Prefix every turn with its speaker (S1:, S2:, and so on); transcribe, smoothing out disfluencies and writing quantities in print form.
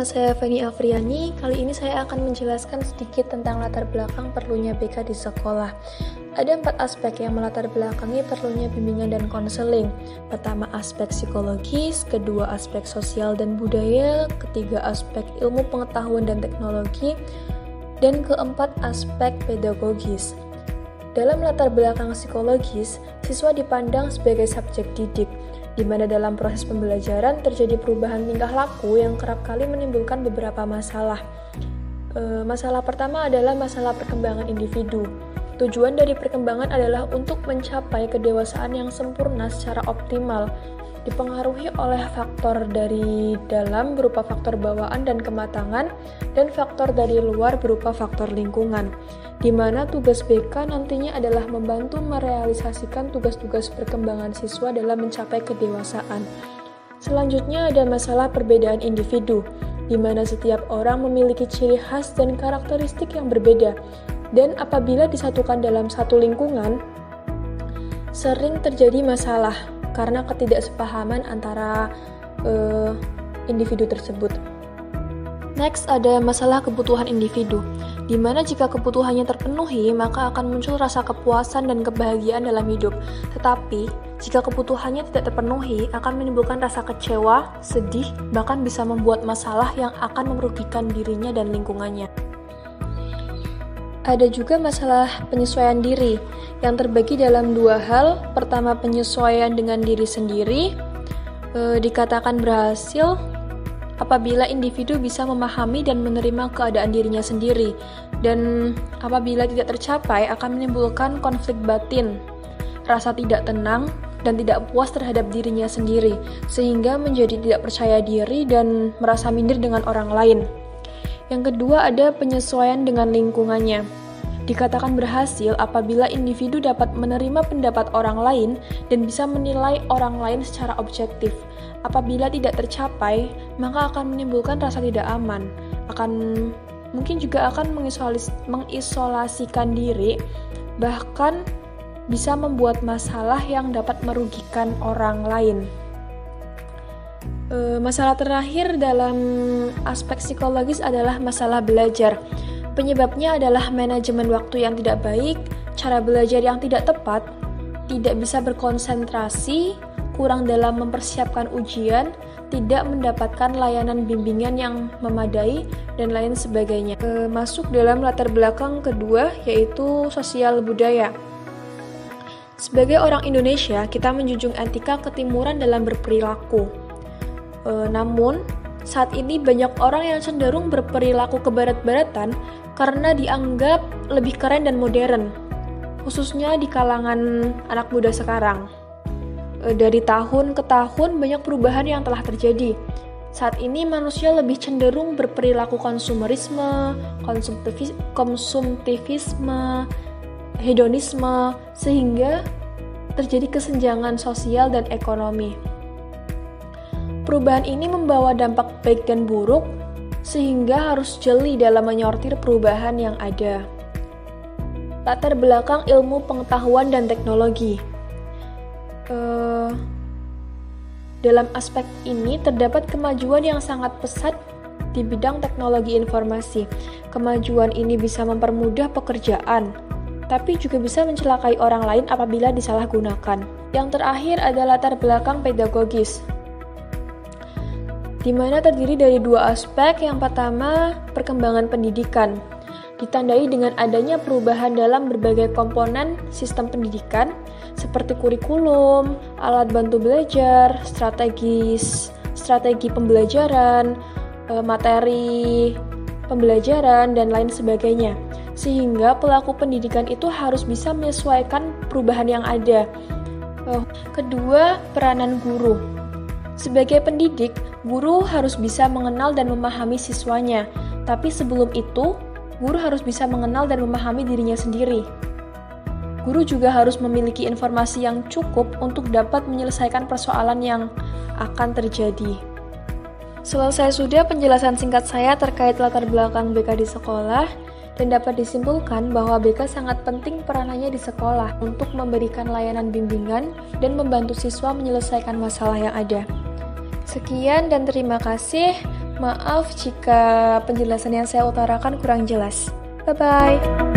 S1: saya Feni Afriani. Kali ini saya akan menjelaskan sedikit tentang latar belakang perlunya BK di sekolah. Ada 4 aspek yang melatar belakangi perlunya bimbingan dan konseling. Pertama, aspek psikologis, kedua, aspek sosial dan budaya, ketiga, aspek ilmu pengetahuan dan teknologi, dan keempat, aspek pedagogis. Dalam latar belakang psikologis, siswa dipandang sebagai subjek didik, di mana dalam proses pembelajaran terjadi perubahan tingkah laku yang kerap kali menimbulkan beberapa masalah. Masalah pertama adalah masalah perkembangan individu. Tujuan dari perkembangan adalah untuk mencapai kedewasaan yang sempurna secara optimal, dipengaruhi oleh faktor dari dalam berupa faktor bawaan dan kematangan, dan faktor dari luar berupa faktor lingkungan, di mana tugas BK nantinya adalah membantu merealisasikan tugas-tugas perkembangan siswa dalam mencapai kedewasaan. Selanjutnya ada masalah perbedaan individu, di mana setiap orang memiliki ciri khas dan karakteristik yang berbeda, dan apabila disatukan dalam satu lingkungan, sering terjadi masalah karena ketidaksepahaman antara individu tersebut. Next, ada masalah kebutuhan individu, di mana jika kebutuhannya terpenuhi, maka akan muncul rasa kepuasan dan kebahagiaan dalam hidup. Tetapi, jika kebutuhannya tidak terpenuhi, akan menimbulkan rasa kecewa, sedih, bahkan bisa membuat masalah yang akan merugikan dirinya dan lingkungannya. Ada juga masalah penyesuaian diri, yang terbagi dalam 2 hal. Pertama, penyesuaian dengan diri sendiri, dikatakan berhasil apabila individu bisa memahami dan menerima keadaan dirinya sendiri, dan apabila tidak tercapai akan menimbulkan konflik batin, rasa tidak tenang, dan tidak puas terhadap dirinya sendiri, sehingga menjadi tidak percaya diri dan merasa minder dengan orang lain. Yang kedua, ada penyesuaian dengan lingkungannya. Dikatakan berhasil apabila individu dapat menerima pendapat orang lain dan bisa menilai orang lain secara objektif. Apabila tidak tercapai, maka akan menimbulkan rasa tidak aman, mungkin juga akan mengisolasikan diri, bahkan bisa membuat masalah yang dapat merugikan orang lain. Masalah terakhir dalam aspek psikologis adalah masalah belajar. Penyebabnya adalah manajemen waktu yang tidak baik, cara belajar yang tidak tepat, tidak bisa berkonsentrasi, kurang dalam mempersiapkan ujian, tidak mendapatkan layanan bimbingan yang memadai, dan lain sebagainya. Masuk dalam latar belakang kedua, yaitu sosial budaya. Sebagai orang Indonesia, kita menjunjung etika ketimuran dalam berperilaku. Namun, saat ini banyak orang yang cenderung berperilaku kebarat-baratan karena dianggap lebih keren dan modern, khususnya di kalangan anak muda sekarang. Dari tahun ke tahun banyak perubahan yang telah terjadi. Saat ini manusia lebih cenderung berperilaku konsumerisme, konsumtivisme, hedonisme, sehingga terjadi kesenjangan sosial dan ekonomi. Perubahan ini membawa dampak baik dan buruk, sehingga harus jeli dalam menyortir perubahan yang ada. Latar belakang ilmu pengetahuan dan teknologi. Dalam aspek ini terdapat kemajuan yang sangat pesat di bidang teknologi informasi. Kemajuan ini bisa mempermudah pekerjaan, tapi juga bisa mencelakai orang lain apabila disalahgunakan. Yang terakhir ada latar belakang pedagogis, di mana terdiri dari 2 aspek. Yang pertama, perkembangan pendidikan, ditandai dengan adanya perubahan dalam berbagai komponen sistem pendidikan, seperti kurikulum, alat bantu belajar, strategi pembelajaran, materi pembelajaran, dan lain sebagainya. Sehingga pelaku pendidikan itu harus bisa menyesuaikan perubahan yang ada. Kedua, peranan guru. Sebagai pendidik, guru harus bisa mengenal dan memahami siswanya, tapi sebelum itu, guru harus bisa mengenal dan memahami dirinya sendiri. Guru juga harus memiliki informasi yang cukup untuk dapat menyelesaikan persoalan yang akan terjadi. Selesai sudah penjelasan singkat saya terkait latar belakang BK di sekolah, dan dapat disimpulkan bahwa BK sangat penting peranannya di sekolah untuk memberikan layanan bimbingan dan membantu siswa menyelesaikan masalah yang ada. Sekian dan terima kasih. Maaf jika penjelasan yang saya utarakan kurang jelas. Bye-bye.